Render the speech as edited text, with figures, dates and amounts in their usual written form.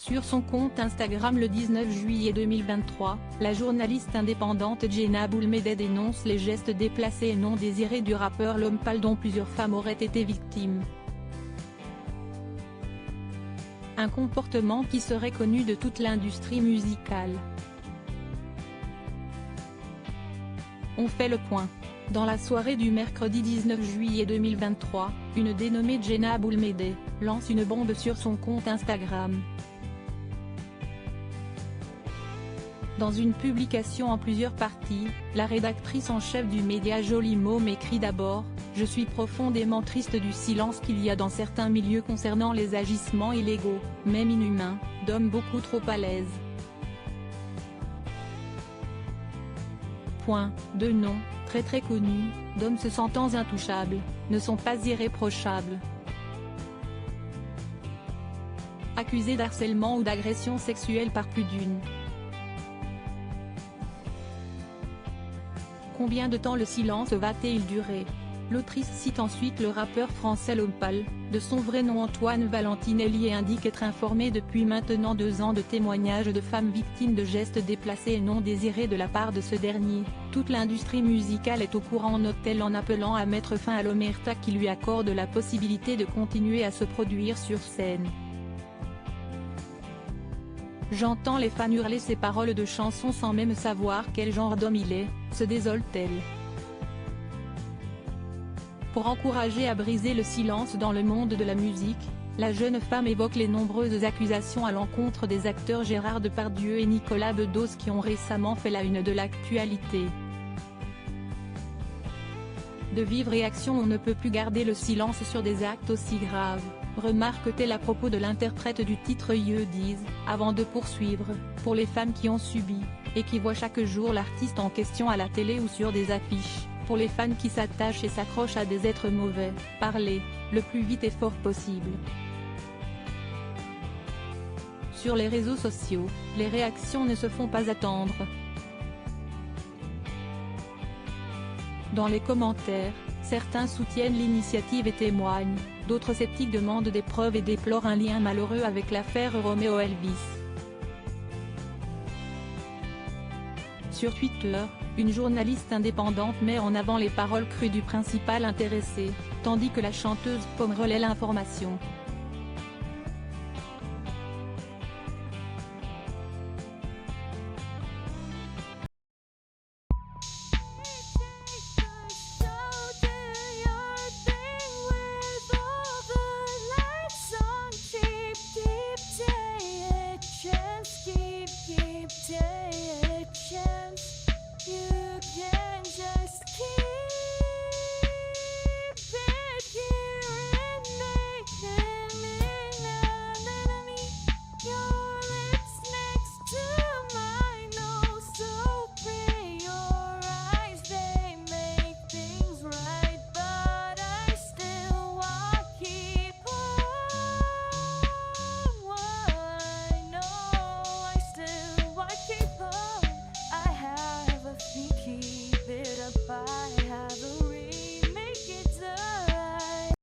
Sur son compte Instagram le 19 juillet 2023, la journaliste indépendante Jenna Aboulmedeh dénonce les gestes déplacés et non désirés du rappeur Lompal dont plusieurs femmes auraient été victimes. Un comportement qui serait connu de toute l'industrie musicale. On fait le point. Dans la soirée du mercredi 19 juillet 2023, une dénommée Jenna Aboulmedeh lance une bombe sur son compte Instagram. Dans une publication en plusieurs parties, la rédactrice en chef du média Joli Môme écrit d'abord « Je suis profondément triste du silence qu'il y a dans certains milieux concernant les agissements illégaux, même inhumains, d'hommes beaucoup trop à l'aise. » Deux noms, très connus, d'hommes se sentant intouchables, ne sont pas irréprochables. Accusés d'harcèlement ou d'agression sexuelle par plus d'une. Combien de temps le silence va-t-il durer? L'autrice cite ensuite le rappeur français Lompal, de son vrai nom Antoine Valentinelli, et indique être informé depuis maintenant 2 ans de témoignages de femmes victimes de gestes déplacés et non désirés de la part de ce dernier. Toute l'industrie musicale est au courant, note-t-elle en appelant à mettre fin à l'omerta qui lui accorde la possibilité de continuer à se produire sur scène. J'entends les fans hurler ces paroles de chansons sans même savoir quel genre d'homme il est, se désole-t-elle. Pour encourager à briser le silence dans le monde de la musique, la jeune femme évoque les nombreuses accusations à l'encontre des acteurs Gérard Depardieu et Nicolas Bedos qui ont récemment fait la une de l'actualité. De vives réactions: on ne peut plus garder le silence sur des actes aussi graves, remarque-t-elle à propos de l'interprète du titre You Diz, avant de poursuivre, pour les femmes qui ont subi, et qui voient chaque jour l'artiste en question à la télé ou sur des affiches, pour les fans qui s'attachent et s'accrochent à des êtres mauvais, parlez, le plus vite et fort possible. Sur les réseaux sociaux, les réactions ne se font pas attendre. Dans les commentaires, certains soutiennent l'initiative et témoignent, d'autres sceptiques demandent des preuves et déplorent un lien malheureux avec l'affaire Romeo Elvis. Sur Twitter, une journaliste indépendante met en avant les paroles crues du principal intéressé, tandis que la chanteuse Pomme relaie l'information.